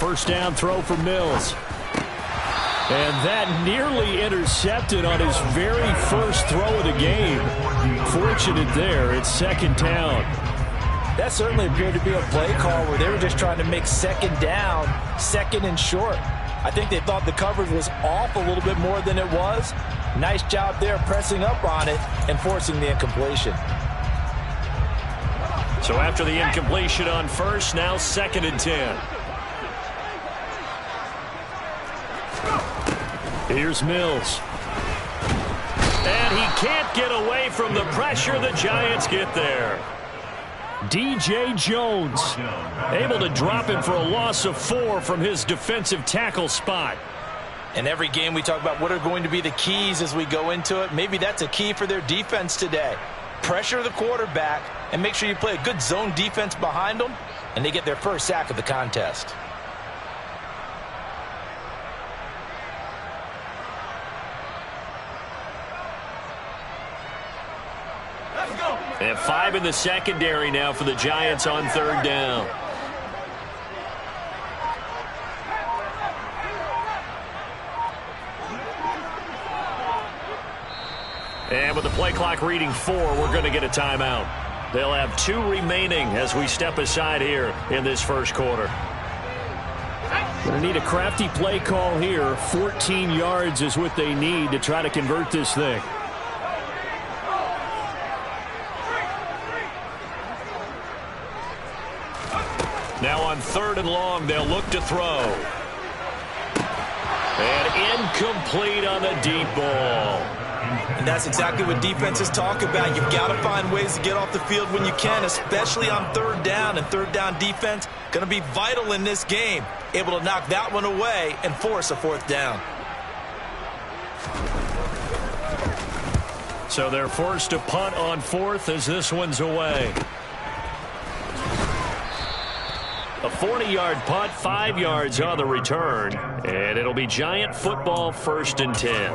first down throw for Mills. And that nearly intercepted on his very first throw of the game. Fortunate there, it's second down. That certainly appeared to be a play call where they were just trying to make second down, second and short. I think they thought the coverage was off a little bit more than it was. Nice job there pressing up on it and forcing the incompletion. So after the incompletion on first, now second and 10. Here's Mills. And he can't get away from the pressure. The Giants get there. DJ Jones able to drop him for a loss of 4 from his defensive tackle spot. In every game we talk about what are going to be the keys as we go into it. Maybe that's a key for their defense today. Pressure the quarterback and make sure you play a good zone defense behind them, and they get their first sack of the contest. They have 5 in the secondary now for the Giants on third down. And with the play clock reading 4, we're going to get a timeout. They'll have 2 remaining as we step aside here in this first quarter. Going to need a crafty play call here. 14 yards is what they need to try to convert this thing. Now on third and long, they'll look to throw. And incomplete on the deep ball. And that's exactly what defenses talk about. You've got to find ways to get off the field when you can, especially on third down. And third down defense going to be vital in this game. Able to knock that one away and force a fourth down. So they're forced to punt on fourth as this one's away. A 40-yard punt, 5 yards on the return, and it'll be Giant football, first and 10.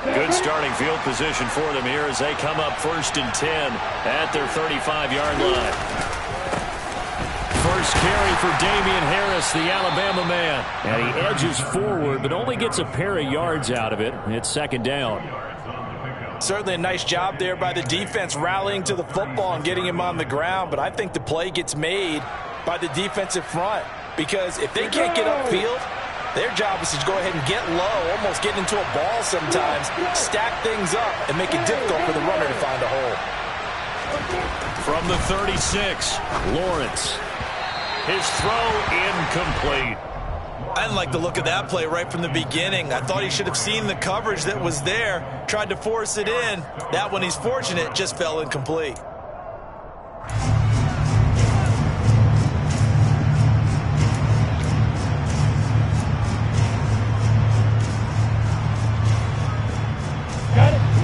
Good starting field position for them here as they come up first and 10 at their 35-yard line. First carry for Damian Harris, the Alabama man. And he edges forward, but only gets a pair of yards out of it. It's second down. Certainly a nice job there by the defense rallying to the football and getting him on the ground. But I think the play gets made by the defensive front, because if they can't get upfield, their job is to go ahead and get low, almost get into a ball sometimes, stack things up, and make it difficult for the runner to find a hole. From the 36, Lawrence. His throw incomplete. I didn't like the look of that play right from the beginning. I thought he should have seen the coverage that was there, tried to force it in. That one, he's fortunate, just fell incomplete.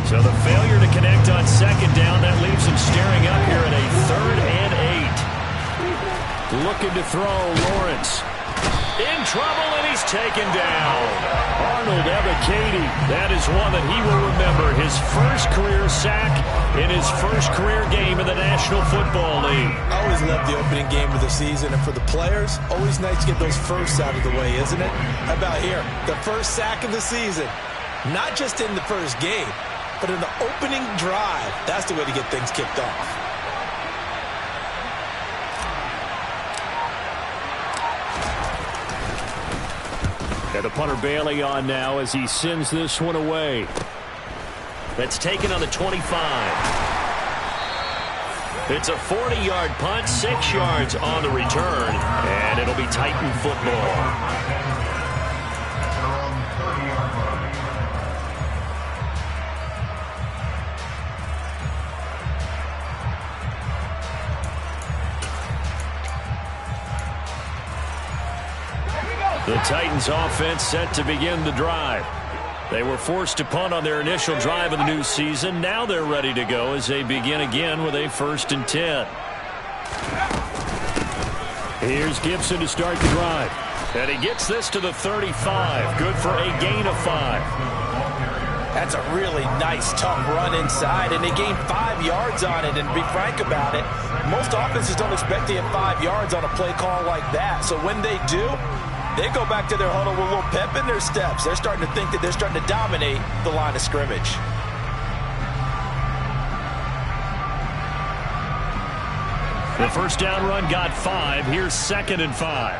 So the failure to connect on second down, that leaves him staring up here at a 3rd and 8. Looking to throw, Lawrence. In trouble, and he's taken down. Arnold Ebiketie, that is one that he will remember. His first career sack in his first career game in the National Football League. I always love the opening game of the season, and for the players, always nice to get those firsts out of the way, isn't it? How about here? The first sack of the season. Not just in the first game, but in the opening drive. That's the way to get things kicked off. And the punter Bailey on now as he sends this one away. That's taken on the 25. It's a 40-yard punt, 6 yards on the return, and it'll be Titan football. The Titans offense set to begin the drive. They were forced to punt on their initial drive of the new season. Now they're ready to go as they begin again with a 1st and 10. Here's Gibson to start the drive. And he gets this to the 35. Good for a gain of 5. That's a really nice, tough run inside, and they gained 5 yards on it. And to be frank about it, most offenses don't expect to get 5 yards on a play call like that. So when they do, they go back to their huddle with a little pep in their steps. They're starting to think that they're starting to dominate the line of scrimmage. The first down run got 5. Here's 2nd and 5.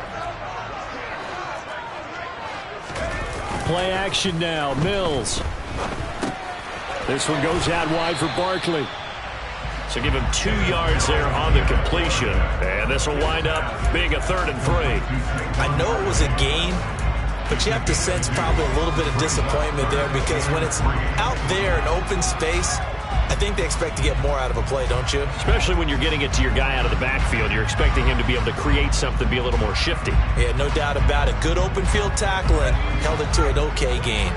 Play action now. Mills. This one goes out wide for Barkley. So give him 2 yards there on the completion. And this will wind up being a 3rd and 3. I know it was a gain, but you have to sense probably a little bit of disappointment there because when it's out there in open space, I think they expect to get more out of a play, don't you? Especially when you're getting it to your guy out of the backfield. You're expecting him to be able to create something, be a little more shifty. Yeah, no doubt about it. Good open field tackling. Held it to an okay gain.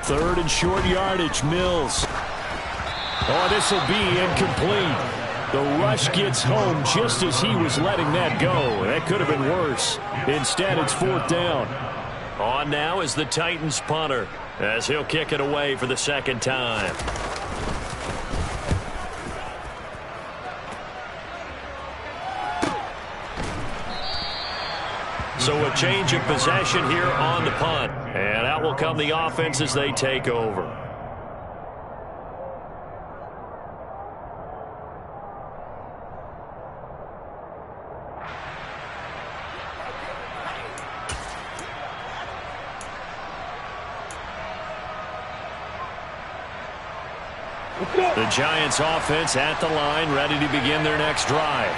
Third and short yardage, Mills. Oh, this will be incomplete. The rush gets home just as he was letting that go. That could have been worse. Instead, it's 4th down. On now is the Titans punter as he'll kick it away for the 2nd time. So a change of possession here on the punt. And out will come the offense as they take over. The Giants offense at the line, ready to begin their next drive.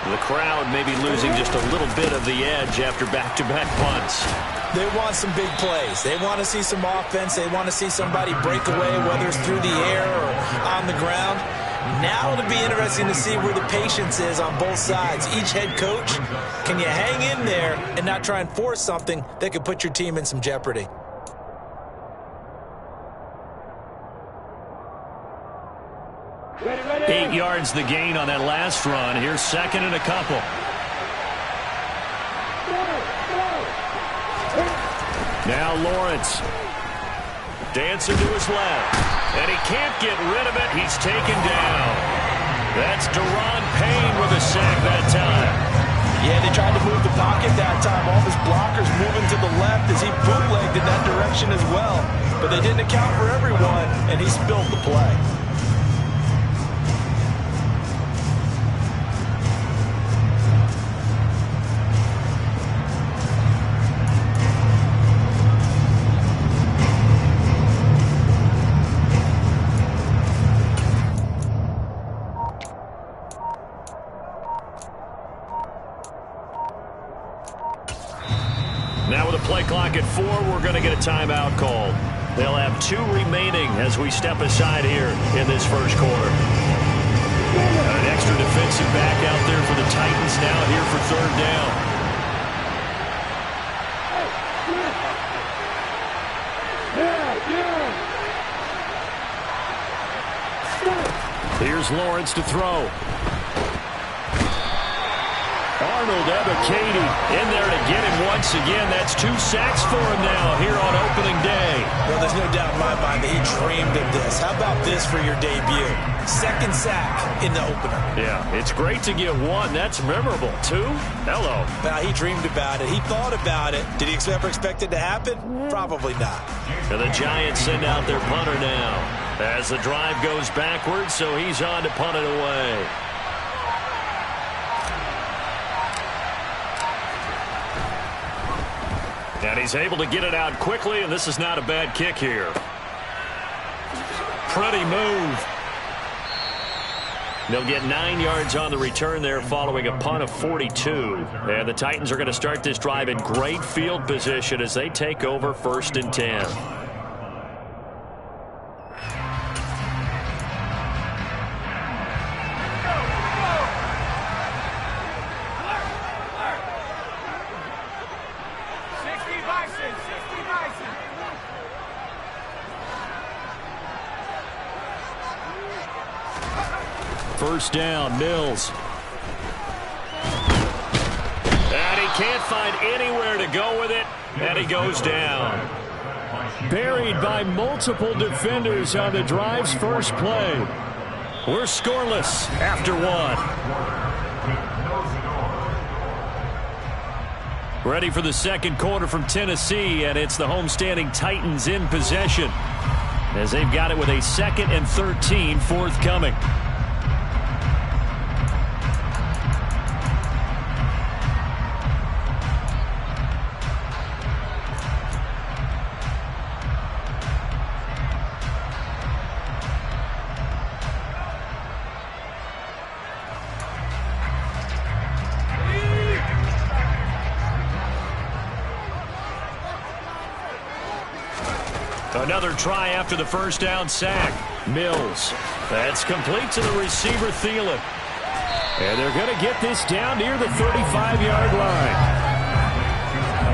The crowd may be losing just a little bit of the edge after back-to-back punts. They want some big plays. They want to see some offense. They want to see somebody break away, whether it's through the air or on the ground. Now it'll be interesting to see where the patience is on both sides. Each head coach, can you hang in there and not try and force something that could put your team in some jeopardy? Ready. 8 yards the gain on that last run. Here's 2nd and a couple. Now Lawrence. Dancing to his left. And he can't get rid of it. He's taken down. That's Deron Payne with a sack that time. Yeah, they tried to move the pocket that time. All his blockers moving to the left as he bootlegged in that direction as well. But they didn't account for everyone, and he spilled the play. Now with a play clock at 4, we're going to get a timeout called. They'll have 2 remaining as we step aside here in this first quarter. An extra defensive back out there for the Titans now here for 3rd down. Here's Lawrence to throw. Arnold Ebiketie in there to get him once again. That's 2 sacks for him now here on opening day. Well, there's no doubt in my mind that he dreamed of this. How about this for your debut? 2nd sack in the opener. Yeah, it's great to get 1. That's memorable. 2? Hello. Now, he dreamed about it. He thought about it. Did he ever expect it to happen? Probably not. And the Giants send out their punter now as the drive goes backwards, so he's on to punt it away. And he's able to get it out quickly, and this is not a bad kick here. Pretty move. They'll get 9 yards on the return there following a punt of 42. And the Titans are going to start this drive in great field position as they take over 1st and 10. first down. Mills. And he can't find anywhere to go with it, and he goes down. Buried by multiple defenders on the drive's first play. We're scoreless after one. Ready for the second quarter from Tennessee, and it's the homestanding Titans in possession as they've got it with a 2nd and 13 forthcoming. Another try after the first down sack. Mills. That's complete to the receiver, Thielen. And they're going to get this down near the 35-yard line.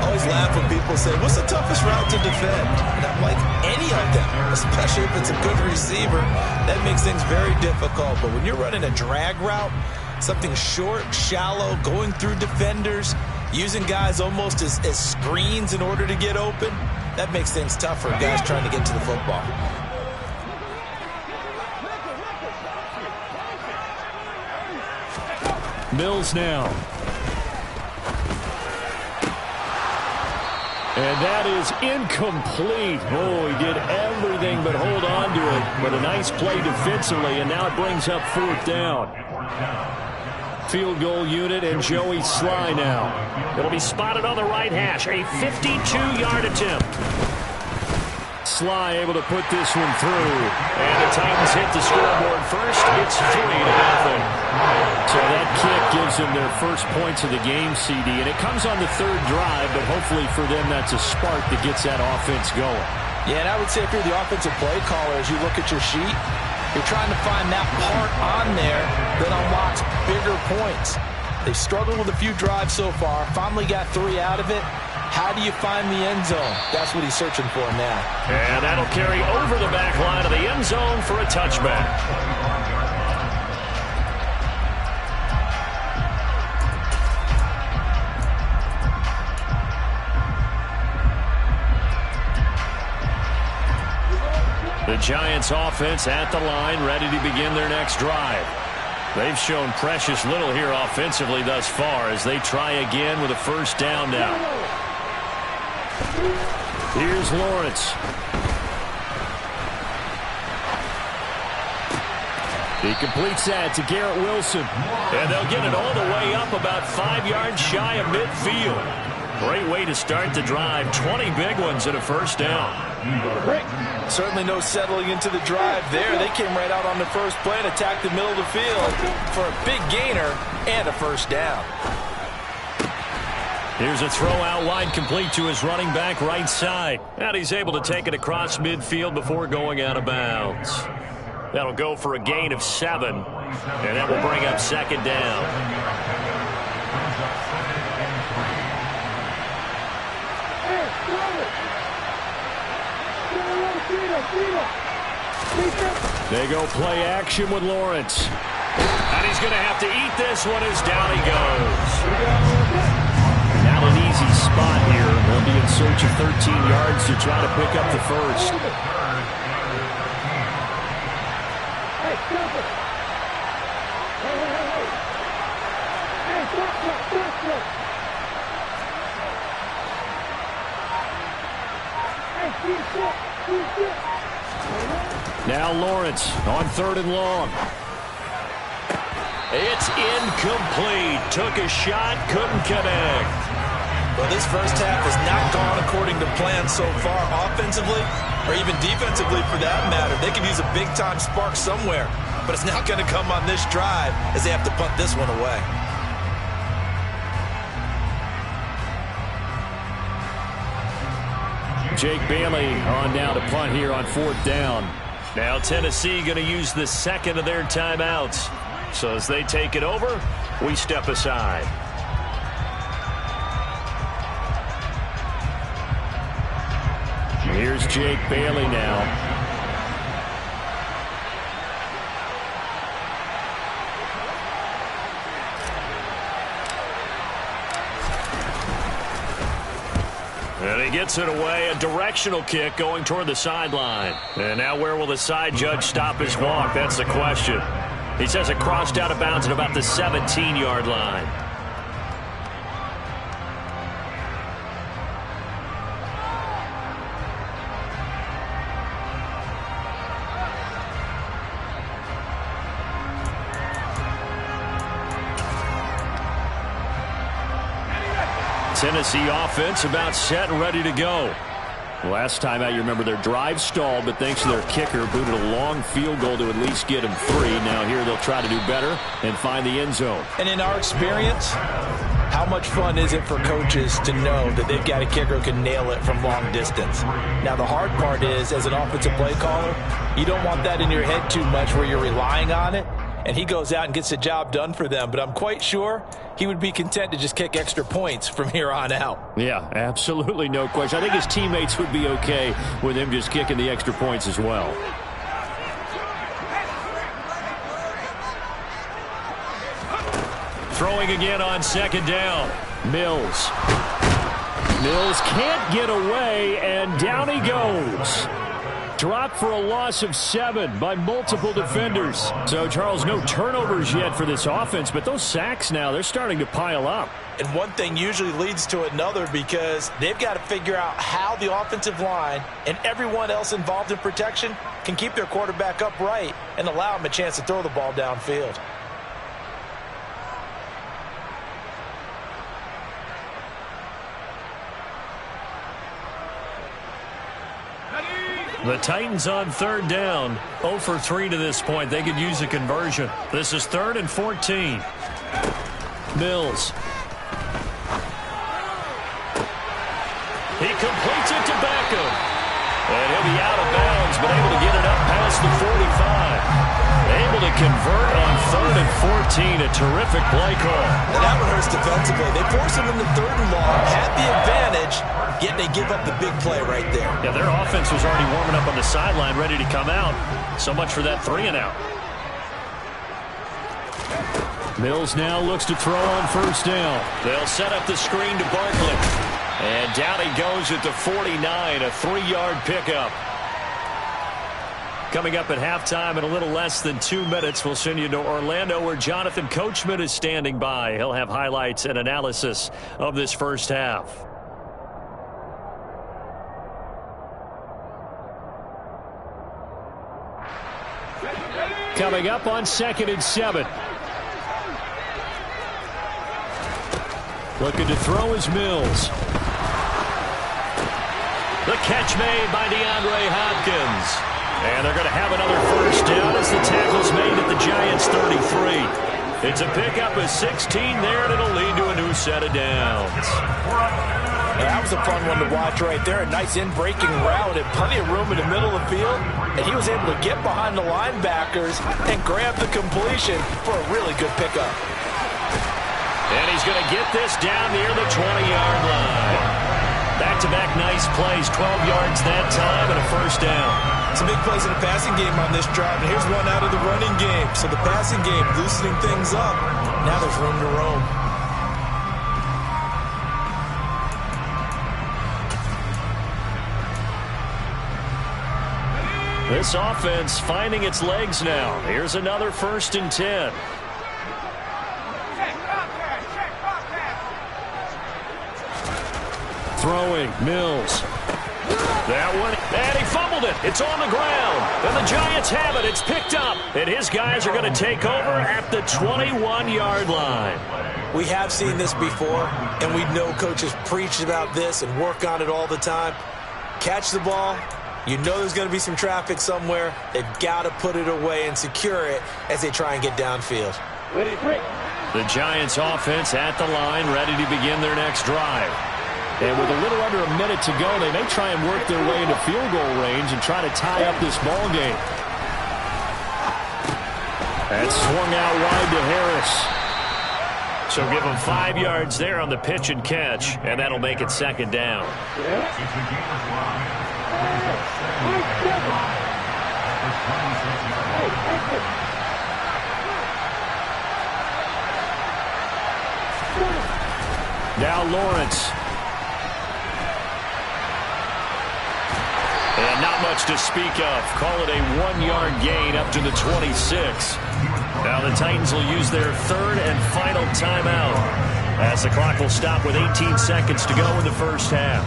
I always laugh when people say, what's the toughest route to defend? And I'm like, any of them, especially if it's a good receiver. That makes things very difficult. But when you're running a drag route, something short, shallow, going through defenders, using guys almost as screens in order to get open, that makes things tough for guys trying to get to the football. Mills now. And that is incomplete. Oh, he did everything but hold on to it. But a nice play defensively, and now it brings up 4th down. Field goal unit and Joey Sly now. It'll be spotted on the right hash. A 52-yard attempt. Sly able to put this one through. And the Titans hit the scoreboard first. It's 3-0. So that kick gives them their first points of the game, CD. And it comes on the 3rd drive, but hopefully for them that's a spark that gets that offense going. Yeah, and I would say if you're the offensive play caller, as you look at your sheet, you're trying to find that part on there that unlocks bigger points. They've struggled with a few drives so far. Finally got 3 out of it. How do you find the end zone? That's what he's searching for now. And that'll carry over the back line of the end zone for a touchback. The Giants offense at the line, ready to begin their next drive. They've shown precious little here offensively thus far as they try again with a first down now. Here's Lawrence. He completes that to Garrett Wilson. And they'll get it all the way up about 5 yards shy of midfield. Great way to start the drive. 20 big ones and a first down. Certainly no settling into the drive there. They came right out on the first play and attacked the middle of the field for a big gainer and a first down. Here's a throw out wide complete to his running back right side. And he's able to take it across midfield before going out of bounds. That'll go for a gain of 7. And that will bring up 2nd down. They go play action with Lawrence. And he's going to have to eat this one as down he goes. Not an easy spot here. They'll be in search of 13 yards to try to pick up the first. Now Lawrence on 3rd and long. It's incomplete. Took a shot, couldn't connect. Well, this first half has not gone according to plan so far offensively or even defensively for that matter. They could use a big-time spark somewhere, but it's not going to come on this drive as they have to punt this one away. Jake Bailey on now to punt here on 4th down. Now Tennessee going to use the 2nd of their timeouts. So as they take it over, we step aside. Here's Jake Bailey now. gets it away. A directional kick going toward the sideline. And now where will the side judge stop his walk? That's the question. He says it crossed out of bounds at about the 17-yard line. Tennessee offense about set and ready to go. Last time out, you remember their drive stalled, but thanks to their kicker, booted a long field goal to at least get them 3. Now here they'll try to do better and find the end zone. And in our experience, how much fun is it for coaches to know that they've got a kicker who can nail it from long distance? Now the hard part is, as an offensive play caller, you don't want that in your head too much where you're relying on it. And he goes out and gets the job done for them. But I'm quite sure he would be content to just kick extra points from here on out. Yeah, absolutely no question. I think his teammates would be okay with him just kicking the extra points as well. Throwing again on second down. Mills. Mills can't get away, and down he goes. Dropped for a loss of 7 by multiple defenders. So, Charles, no turnovers yet for this offense, but those sacks now, they're starting to pile up. And one thing usually leads to another because they've got to figure out how the offensive line and everyone else involved in protection can keep their quarterback upright and allow him a chance to throw the ball downfield. The Titans on third down, 0 for 3 to this point. They could use a conversion. This is 3rd and 14. Mills. He completes it to Beckham. And he'll be out of bounds, but able to get it up past the 45. Able to convert on 3rd and 14. A terrific play call. And that one hurts defensively. They forced him into 3rd and long, had the advantage, yet they give up the big play right there. Yeah, their offense was already warming up on the sideline, ready to come out. So much for that 3 and out. Mills now looks to throw on first down. They'll set up the screen to Barkley. And down he goes at the 49, a 3-yard pickup. Coming up at halftime in a little less than 2 minutes, we'll send you to Orlando where Jonathan Coachman is standing by. He'll have highlights and analysis of this first half. Coming up on 2nd and 7. Looking to throw is Mills. The catch made by DeAndre Hopkins. And they're going to have another first down as the tackle's made at the Giants' 33. It's a pickup of 16 there, and it'll lead to a new set of downs. That was a fun one to watch right there. A nice in-breaking route and plenty of room in the middle of the field. And he was able to get behind the linebackers and grab the completion for a really good pickup. And he's going to get this down near the 20-yard line. Back-to-back nice plays, 12 yards that time, and a first down. Some big plays in the passing game on this drive, and here's one out of the running game. So the passing game loosening things up. Now there's room to roam. This offense finding its legs now. Here's another 1st and 10. Throwing, Mills. That one, and he fumbled it. It's on the ground, and the Giants have it. It's picked up, and his guys are going to take over at the 21-yard line. We have seen this before, and we know coaches preach about this and work on it all the time. Catch the ball. You know there's going to be some traffic somewhere. They've got to put it away and secure it as they try and get downfield. The Giants offense at the line, ready to begin their next drive. And with a little under a minute to go, they may try and work their way into field goal range and try to tie up this ball game. That's swung out wide to Harris. So give them 5 yards there on the pitch and catch, and that'll make it 2nd down. Now Lawrence. And not much to speak of. Call it a 1-yard gain up to the 26. Now the Titans will use their third and final timeout as the clock will stop with 18 seconds to go in the first half.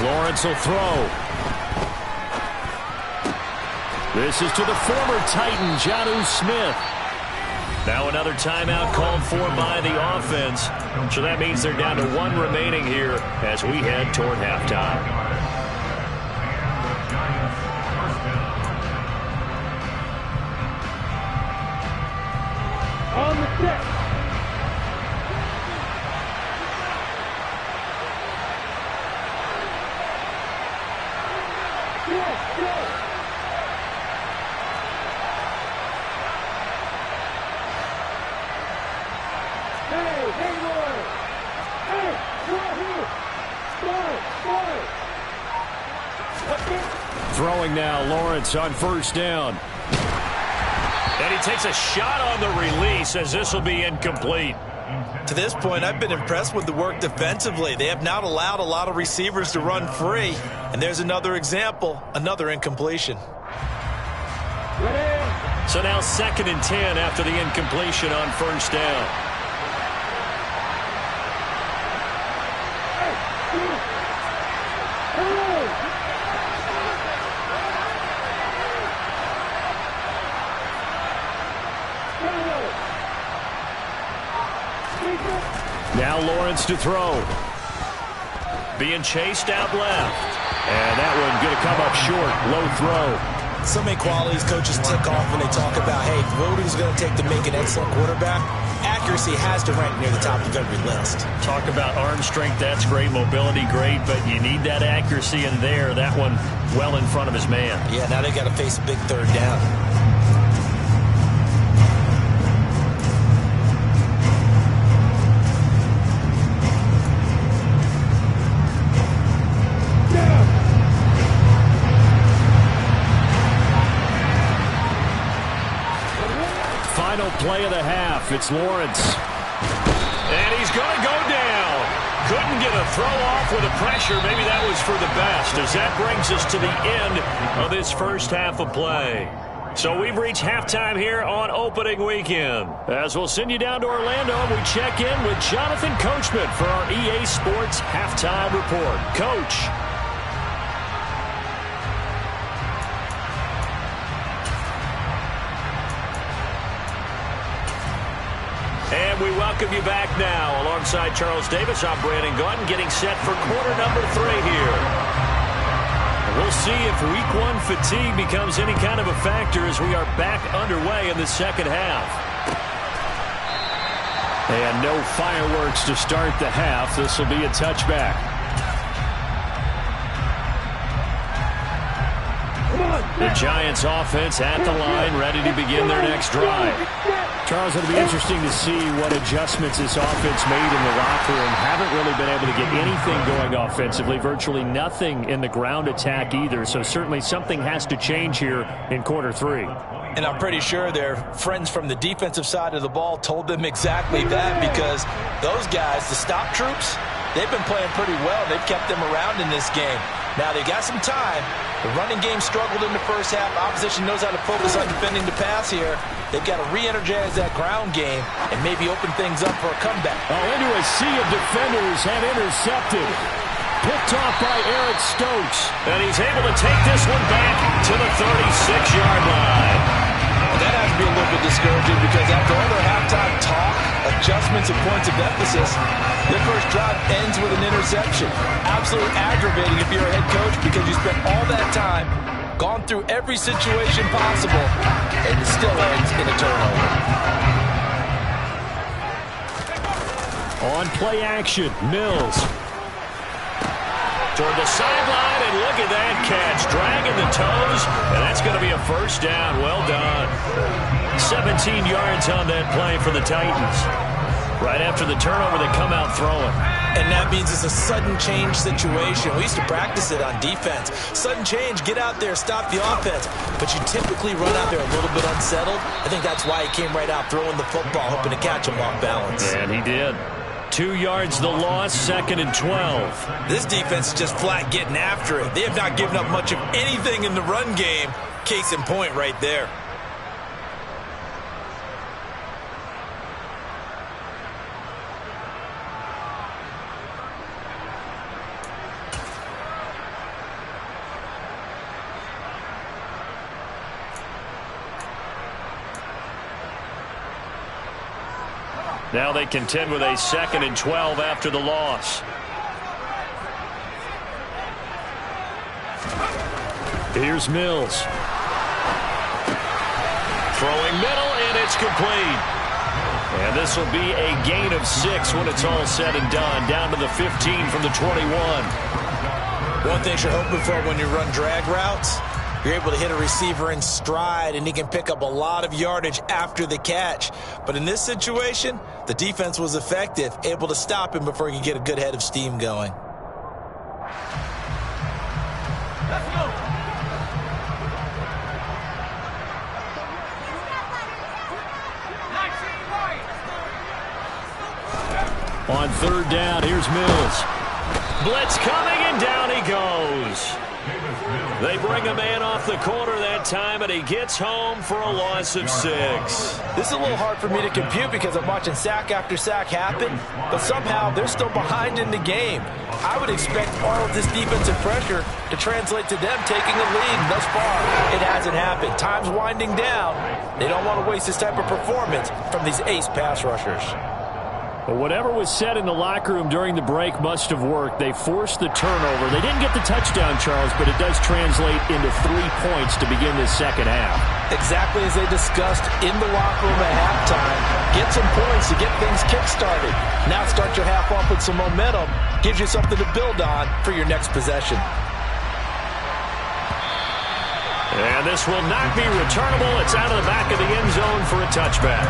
Lawrence will throw. This is to the former Titan, Jonnu Smith. Now another timeout called for by the offense. So that means they're down to 1 remaining here as we head toward halftime. On the deck. Throwing now, Lawrence on first down. And he takes a shot on the release as this will be incomplete. To this point, I've been impressed with the work defensively. They have not allowed a lot of receivers to run free. And there's another example, another incompletion. So now 2nd and 10 after the incompletion on first down. Now Lawrence to throw. Being chased out left. And that one going to come up short. Low throw. So many qualities coaches tick off when they talk about, hey, what is it going to take to make an excellent quarterback? Accuracy has to rank near the top of every list. Talk about arm strength, that's great. Mobility, great. But you need that accuracy in there. That one well in front of his man. Yeah, now they got to face a big 3rd down. Final play of the half. It's Lawrence. And he's going to go down. Couldn't get a throw off with the pressure. Maybe that was for the best, as that brings us to the end of this first half of play. So we've reached halftime here on opening weekend. As we'll send you down to Orlando, we check in with Jonathan Coachman for our EA Sports Halftime Report. Coach. And we welcome you back now. Alongside Charles Davis, I'm Brandon Gautin, getting set for quarter number 3 here. We'll see if week 1 fatigue becomes any kind of a factor as we are back underway in the second half. And no fireworks to start the half. This will be a touchback. The Giants offense at the line, ready to begin their next drive. Charles, it'll be interesting to see what adjustments this offense made in the locker room. Haven't really been able to get anything going offensively, virtually nothing in the ground attack either. So certainly something has to change here in quarter 3. And I'm pretty sure their friends from the defensive side of the ball told them exactly that, because those guys, the stop troops, they've been playing pretty well. They've kept them around in this game. Now they got some time. The running game struggled in the first half. Opposition knows how to focus on defending the pass here. They've got to re-energize that ground game and maybe open things up for a comeback. Oh, into a sea of defenders and intercepted. Picked off by Eric Stokes. And he's able to take this one back to the 36-yard line. That has to be a little bit discouraging, because after all their halftime talk, adjustments, and points of emphasis, their first drive ends with an interception. Absolutely aggravating if you're a head coach, because you spent all that time, gone through every situation possible, and it still ends in a turnover. On play action, Mills. Toward the sideline, and look at that catch. Dragging the toes, and that's going to be a first down. Well done. 17 yards on that play for the Titans. Right after the turnover, they come out throwing. And that means it's a sudden change situation. We used to practice it on defense. Sudden change, get out there, stop the offense. But you typically run out there a little bit unsettled. I think that's why he came right out throwing the football, hoping to catch him off balance. And he did. 2 yards the loss, 2nd and 12. This defense is just flat getting after it. They have not given up much of anything in the run game. Case in point right there. Now they contend with a 2nd and 12 after the loss. Here's Mills. Throwing middle, and it's complete. And this will be a gain of 6 when it's all said and done. Down to the 15 from the 21. One thing you're hoping for when you run drag routes, you're able to hit a receiver in stride, and he can pick up a lot of yardage after the catch. But in this situation, the defense was effective, able to stop him before he could get a good head of steam going. Let's go. On 3rd down, here's Mills. Blitz coming, and down he goes. They bring a man off the corner that time, and he gets home for a loss of 6. This is a little hard for me to compute because I'm watching sack after sack happen, but somehow they're still behind in the game. I would expect all of this defensive pressure to translate to them taking a lead. Thus far, it hasn't happened. Time's winding down. They don't want to waste this type of performance from these ace pass rushers. Well, whatever was said in the locker room during the break must have worked. They forced the turnover. They didn't get the touchdown, Charles, but it does translate into 3 points to begin this second half. Exactly as they discussed in the locker room at halftime. Get some points to get things kick-started. Now start your half off with some momentum. Gives you something to build on for your next possession. And this will not be returnable. It's out of the back of the end zone for a touchback.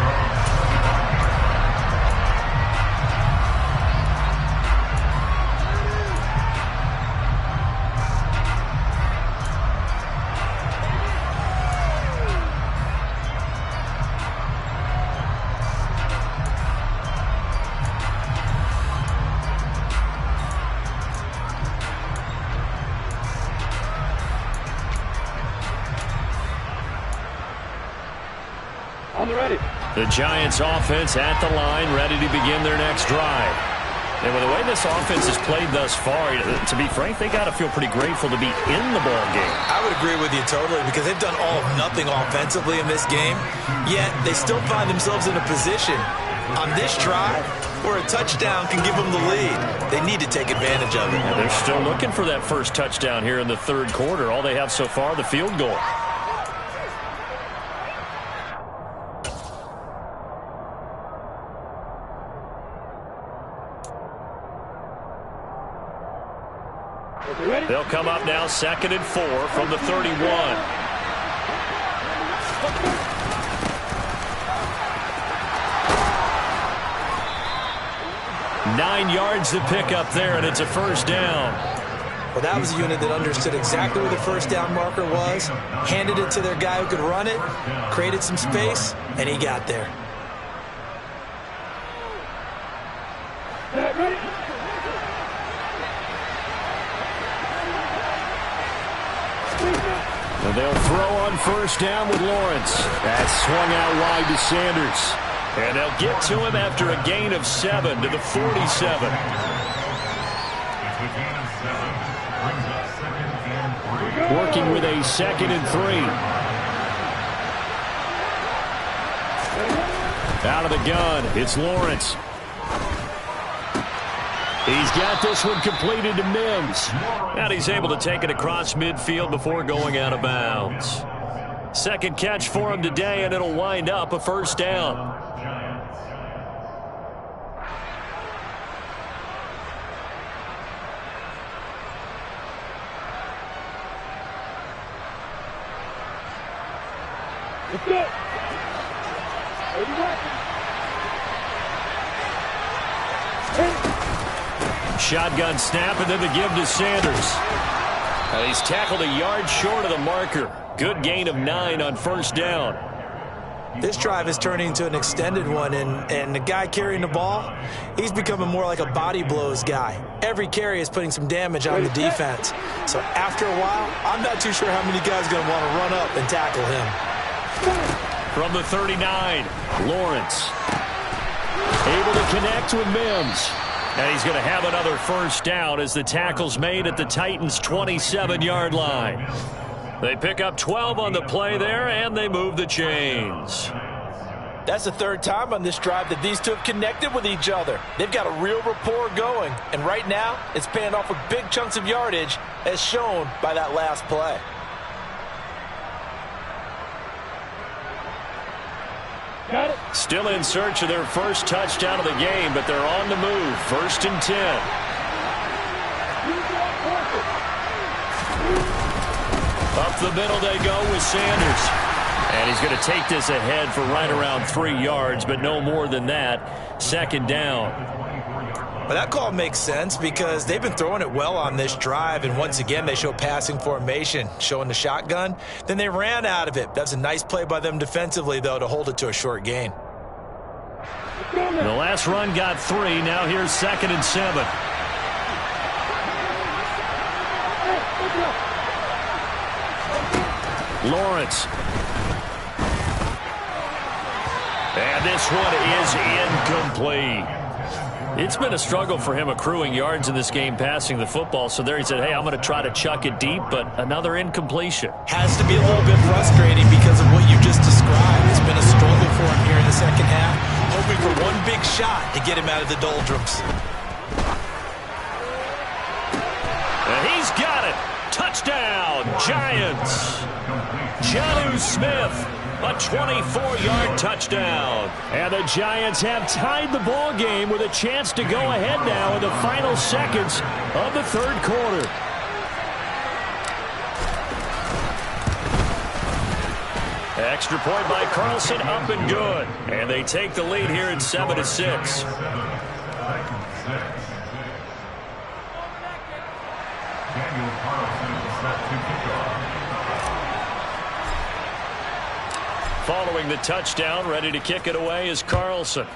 The Giants offense at the line, ready to begin their next drive. And with the way this offense has played thus far, to be frank, they got to feel pretty grateful to be in the ball game. I would agree with you totally because they've done all of nothing offensively in this game, yet they still find themselves in a position on this drive where a touchdown can give them the lead. They need to take advantage of it. And they're still looking for that first touchdown here in the 3rd quarter. All they have so far, the field goal. They'll come up now 2nd and 4 from the 31. Nine yards to pick up there, and it's a first down. Well, that was a unit that understood exactly where the first down marker was, handed it to their guy who could run it, created some space, and he got there. And they'll throw on first down with Lawrence. That's swung out wide to Sanders. And they'll get to him after a gain of 7 to the 47. Working with a 2nd and 3. Out of the gun, it's Lawrence. He's got this one completed to Mims. And he's able to take it across midfield before going out of bounds. Second catch for him today, and it'll wind up a first down. Shotgun snap, and then the give to Sanders. And he's tackled a yard short of the marker. Good gain of 9 on first down. This drive is turning into an extended one, and the guy carrying the ball, he's becoming more like a body blows guy. Every carry is putting some damage on the defense. So after a while, I'm not too sure how many guys are going to want to run up and tackle him. From the 39, Lawrence. Able to connect with Mims. And he's going to have another first down as the tackle's made at the Titans' 27-yard line. They pick up 12 on the play there, and they move the chains. That's the third time on this drive that these two have connected with each other. They've got a real rapport going, and right now it's paying off with big chunks of yardage, as shown by that last play. Still in search of their first touchdown of the game, but they're on the move. 1st and 10. Up the middle they go with Sanders. And he's going to take this ahead for right around 3 yards, but no more than that. 2nd down. But that call makes sense because they've been throwing it well on this drive, and once again they show passing formation, showing the shotgun. Then they ran out of it. That's a nice play by them defensively, though, to hold it to a short gain. The last run got 3. Now here's 2nd and 7. Lawrence. And this one is incomplete. It's been a struggle for him accruing yards in this game passing the football. So there he said, hey, I'm going to try to chuck it deep, but another incompletion. Has to be a little bit frustrating because of what you just described. It's been a struggle for him here in the second half, hoping for one big shot to get him out of the doldrums. And he's got it. Touchdown, Giants. Jonnu Smith, a 24-yard touchdown. And the Giants have tied the ball game with a chance to go ahead now in the final seconds of the 3rd quarter. Extra point by Carlson, up and good. And they take the lead here at 7-6. Following the touchdown, ready to kick it away is Carlson.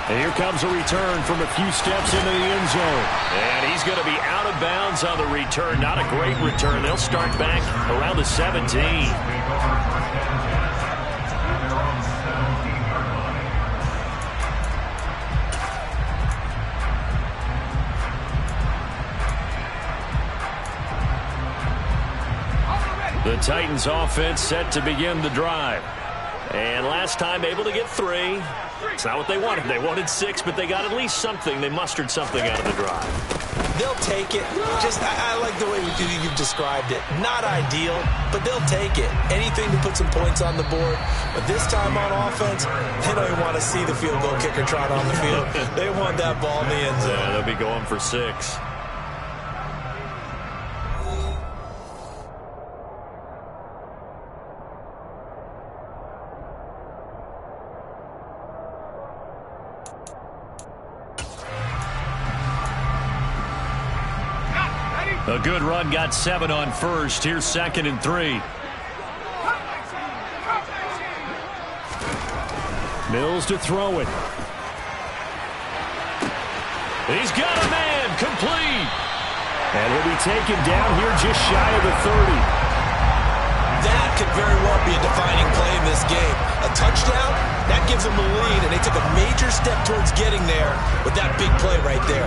And here comes a return from a few steps into the end zone. And he's going to be out of bounds on the return. Not a great return. They'll start back around the 17. The Titans offense set to begin the drive. And last time able to get 3. It's not what they wanted. They wanted 6, but they got at least something. They mustered something out of the drive. They'll take it. I like the way you've described it. Not ideal, but they'll take it. Anything to put some points on the board. But this time on offense, they don't even want to see the field goal kicker trot on the field. They want that ball in the end zone. Yeah, they'll be going for 6. A good run, got 7 on first. Here's 2nd and 3. Mills to throw it. He's got a man, complete. And he'll be taken down here just shy of the 30. That could very well be a defining play in this game. A touchdown, that gives them the lead, and they took a major step towards getting there with that big play right there.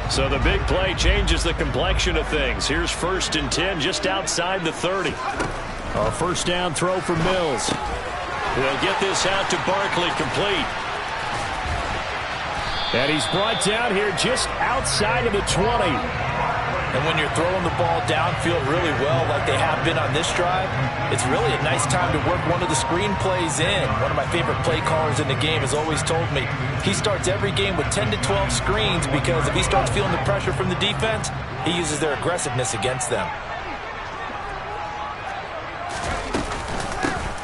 So the big play changes the complexion of things. Here's 1st and 10 just outside the 30. A first down throw for Mills. He'll get this out to Barkley, complete. And he's brought down here just outside of the 20. And when you're throwing the ball downfield really well like they have been on this drive, it's really a nice time to work one of the screen plays in. One of my favorite play callers in the game has always told me he starts every game with 10 to 12 screens because if he starts feeling the pressure from the defense, he uses their aggressiveness against them.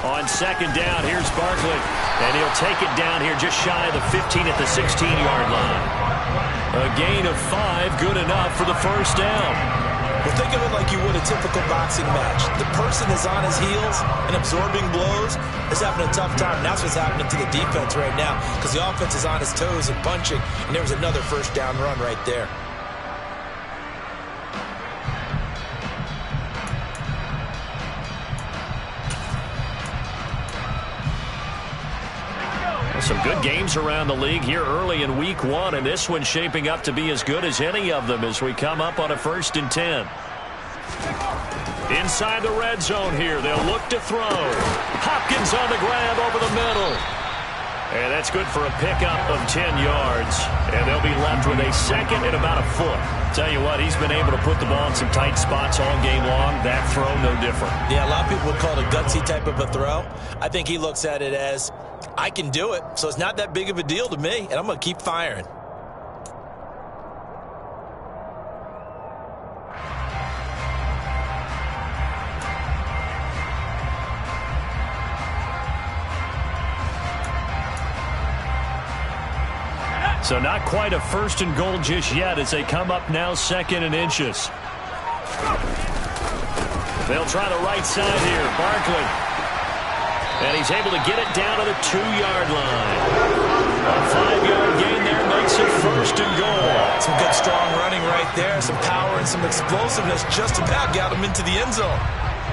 On second down, here's Barkley. And he'll take it down here just shy of the 15 at the 16-yard line. A gain of 5, good enough for the first down. Well, think of it like you would a typical boxing match. The person is on his heels and absorbing blows is having a tough time. And that's what's happening to the defense right now because the offense is on his toes and punching, and there was another first down run right there. Some good games around the league here early in week 1, and this one's shaping up to be as good as any of them as we come up on a 1st and 10. Inside the red zone here, they'll look to throw. Hopkins on the grab over the middle. And that's good for a pickup of 10 yards. And they'll be left with a 2nd and about a foot. Tell you what, he's been able to put the ball in some tight spots all game long. That throw, no different. Yeah, a lot of people would call it a gutsy type of a throw. I think he looks at it as, I can do it, so it's not that big of a deal to me, and I'm going to keep firing. So not quite a 1st and goal just yet as they come up now 2nd and inches. They'll try the right side here. Barkley. And he's able to get it down to the 2-yard line. A 5-yard gain there makes it 1st and goal. Some good strong running right there. Some power and some explosiveness just about got him into the end zone.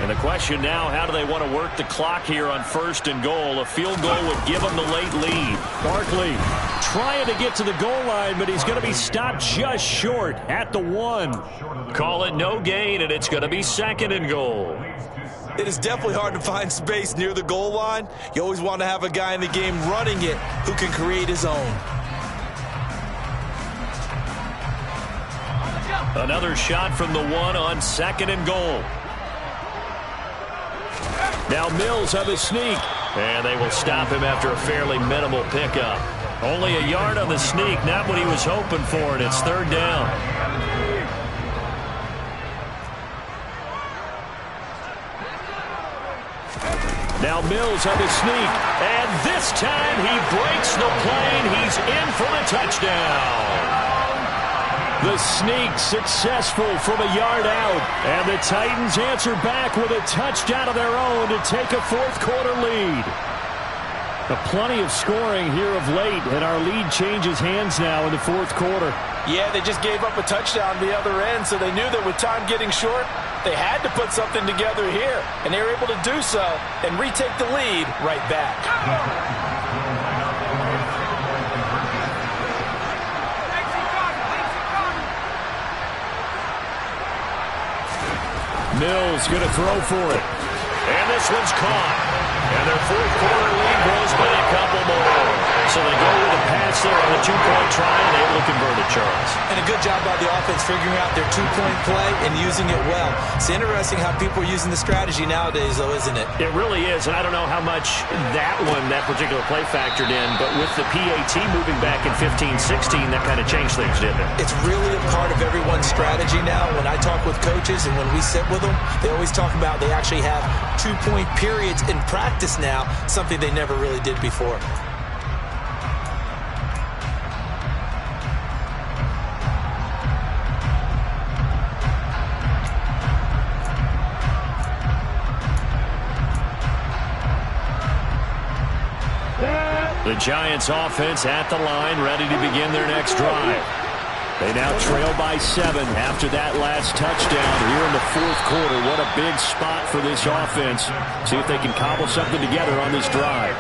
And the question now, how do they want to work the clock here on 1st and goal? A field goal would give them the late lead. Barkley trying to get to the goal line, but he's going to be stopped just short at the 1. Call it no gain, and it's going to be 2nd and goal. It is definitely hard to find space near the goal line. You always want to have a guy in the game running it who can create his own. Another shot from the 1 on 2nd and goal. Now Mills of his sneak, and they will stop him after a fairly minimal pickup. Only a yard on the sneak, not what he was hoping for, and it's 3rd down. Now Mills of his sneak, and this time he breaks the plane. He's in for the touchdown. The sneak successful from a yard out, and the Titans answer back with a touchdown of their own to take a 4th quarter lead. Plenty of scoring here of late, and our lead changes hands now in the 4th quarter. Yeah, they just gave up a touchdown the other end, so they knew that with time getting short, they had to put something together here, and they were able to do so and retake the lead right back. Mills going to throw for it. And this one's caught. And their 4th quarter lead grows by a couple more. So they go with a pass there on the 2-point try and able to convert it, Charles. And a good job by the offense figuring out their 2-point play and using it well. It's interesting how people are using the strategy nowadays, though, isn't it? It really is, and I don't know how much that particular play factored in, but with the PAT moving back in 15-16, that kind of changed things, didn't it? It's really a part of everyone's strategy now. When I talk with coaches and when we sit with them, they always talk about they actually have 2-point periods in practice now, something they never really did before. The Giants offense at the line, ready to begin their next drive. They now trail by 7 after that last touchdown here in the 4th quarter. What a big spot for this offense. See if they can cobble something together on this drive.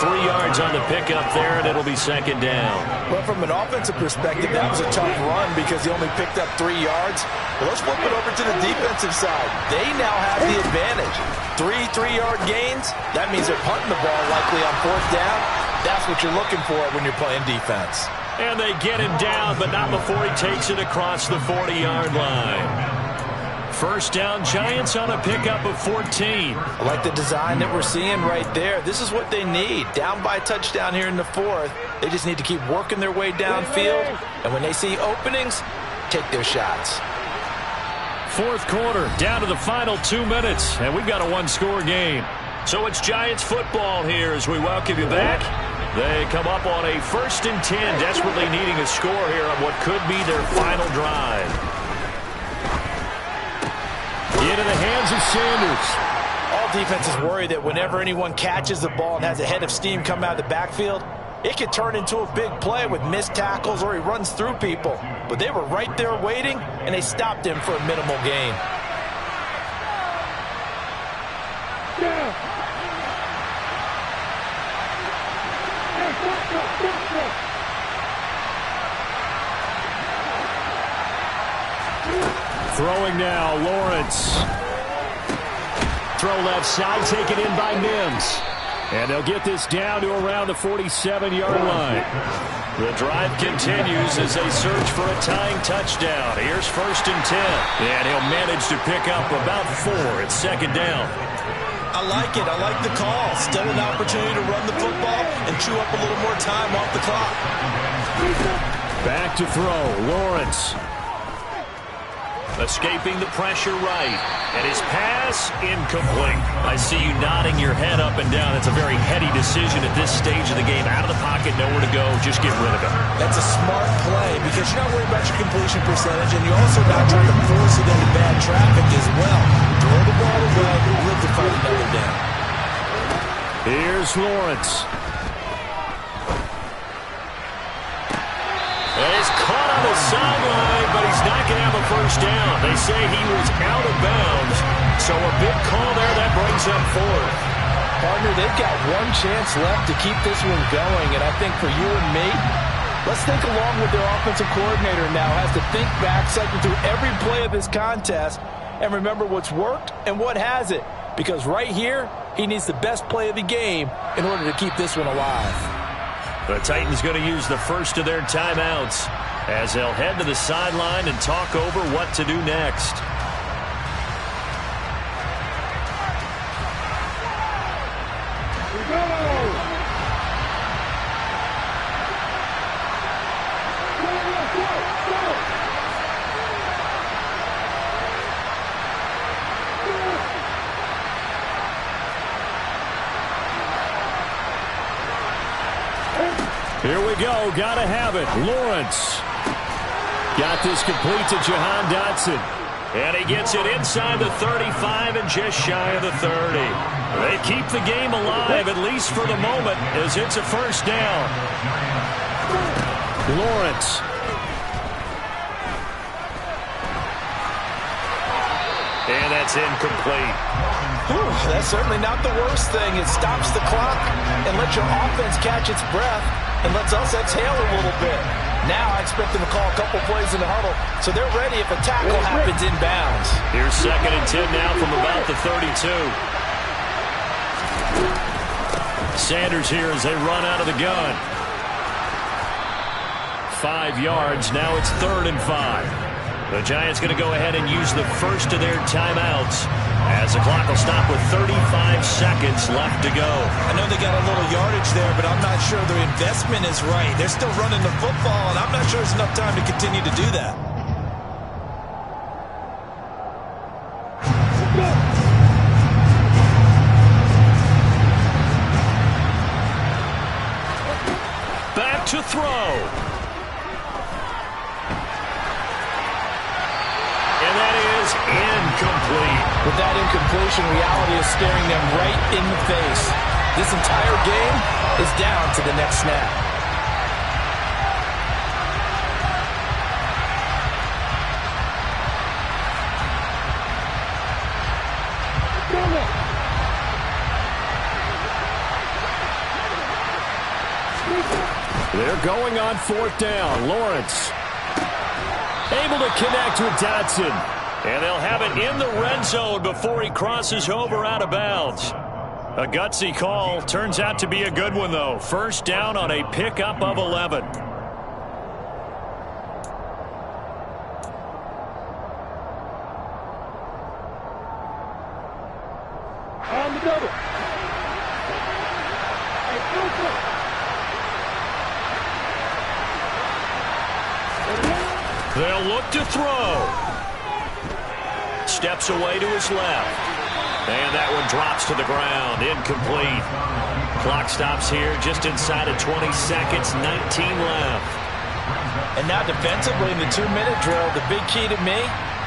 3 yards on the pickup there, and it'll be 2nd down. Well, from an offensive perspective, that was a tough run because he only picked up 3 yards. Well, let's flip it over to the defensive side. They now have the advantage. 3 3-yard gains, that means they're punting the ball likely on 4th down. That's what you're looking for when you're playing defense. And they get him down, but not before he takes it across the 40-yard line. First down, Giants on a pickup of 14. I like the design that we're seeing right there. This is what they need. Down by a touchdown here in the fourth. They just need to keep working their way downfield. And when they see openings, take their shots. Fourth quarter, down to the final 2 minutes, and we've got a one-score game. So it's Giants football here as we welcome you back. They come up on a 1st and 10, desperately needing a score here on what could be their final drive. Into the hands of Sanders. All defenses worry that whenever anyone catches the ball and has a head of steam come out of the backfield, it could turn into a big play with missed tackles or he runs through people. But they were right there waiting, and they stopped him for a minimal gain. Throwing now, Lawrence. Throw left side, taken in by Mims. And they'll get this down to around the 47-yard line. The drive continues as they search for a tying touchdown. Here's 1st and 10. And he'll manage to pick up about 4. It's 2nd down. I like it. I like the call. Still an opportunity to run the football and chew up a little more time off the clock. Back to throw, Lawrence. Escaping the pressure right. And his pass incomplete. I see you nodding your head up and down. It's a very heady decision at this stage of the game. Out of the pocket, nowhere to go. Just get rid of it. That's a smart play because you're not worried about your completion percentage, and you're also not trying to force it into bad traffic as well. Throw the ball away, live to fight another down. Here's Lawrence. He's caught on the sideline, but he's not going to have a first down. They say he was out of bounds, so a big call there that brings up 4th. Partner, they've got one chance left to keep this one going, and I think for you and me, let's think along with their offensive coordinator now. Has to think back, cycle through every play of this contest, and remember what's worked and what hasn't. Because right here, he needs the best play of the game in order to keep this one alive. The Titans going to use the first of their timeouts as they'll head to the sideline and talk over what to do next. Here we go. Got to have it. Lawrence. Got this complete to Jahan Dotson. And he gets it inside the 35 and just shy of the 30. They keep the game alive, at least for the moment, as it's a first down. Lawrence. And that's incomplete. Whew, that's certainly not the worst thing. It stops the clock and lets your offense catch its breath and lets us exhale a little bit. Now I expect them to call a couple plays in the huddle, so they're ready if a tackle happens inbounds. Here's 2nd and 10 now from about the 32. Sanders here as they run out of the gun. 5 yards. Now it's 3rd and 5. The Giants going to go ahead and use the first of their timeouts as the clock will stop with 35 seconds left to go. I know they got a little yardage there, but I'm not sure their investment is right. They're still running the football, and I'm not sure there's enough time to continue to do that. Back to throw. Incomplete. With that incompletion, reality is staring them right in the face. This entire game is down to the next snap. They're going on 4th down. Lawrence able to connect with Dotson. And they'll have it in the red zone before he crosses over out of bounds. A gutsy call. Turns out to be a good one, though. First down on a pickup of 11. They'll look to throw. Steps away to his left. And that one drops to the ground. Incomplete. Clock stops here just inside of 20 seconds. 19 left. And now defensively in the 2-minute drill, the big key to me,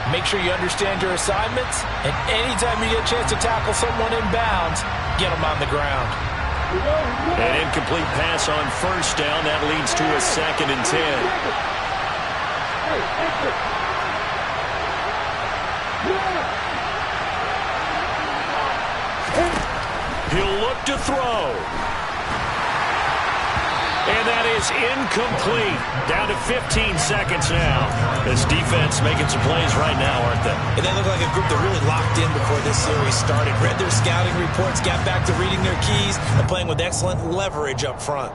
make sure you understand your assignments. And anytime you get a chance to tackle someone in bounds, get them on the ground. An incomplete pass on first down. That leads to a 2nd and 10. He'll look to throw. And that is incomplete. Down to 15 seconds now. This defense making some plays right now, aren't they? And they look like a group that really locked in before this series started. Read their scouting reports, got back to reading their keys, and playing with excellent leverage up front.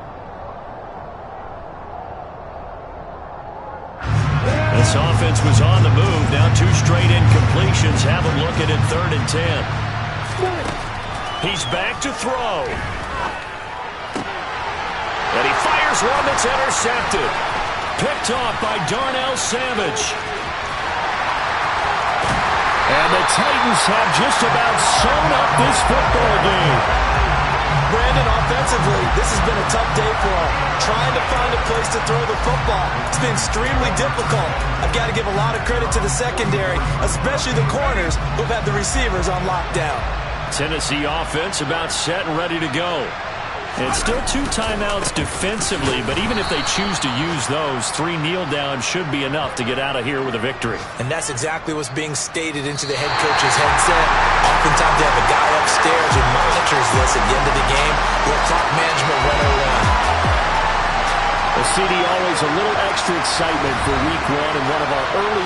This offense was on the move. Now 2 straight incompletions. Have them looking at 3rd and 10. He's back to throw. And he fires one that's intercepted. Picked off by Darnell Savage. And the Titans have just about sewn up this football game. Brandon, offensively, this has been a tough day for him. Trying to find a place to throw the football. It's been extremely difficult. I've got to give a lot of credit to the secondary, especially the corners who've had the receivers on lockdown. Tennessee offense about set and ready to go. It's still 2 timeouts defensively, but even if they choose to use those, 3 kneel downs should be enough to get out of here with a victory. And that's exactly what's being stated into the head coach's headset. Oftentimes they have a guy upstairs who monitors this at the end of the game. Will clock management 101. Well, CD, always a little extra excitement for week 1 and one of our early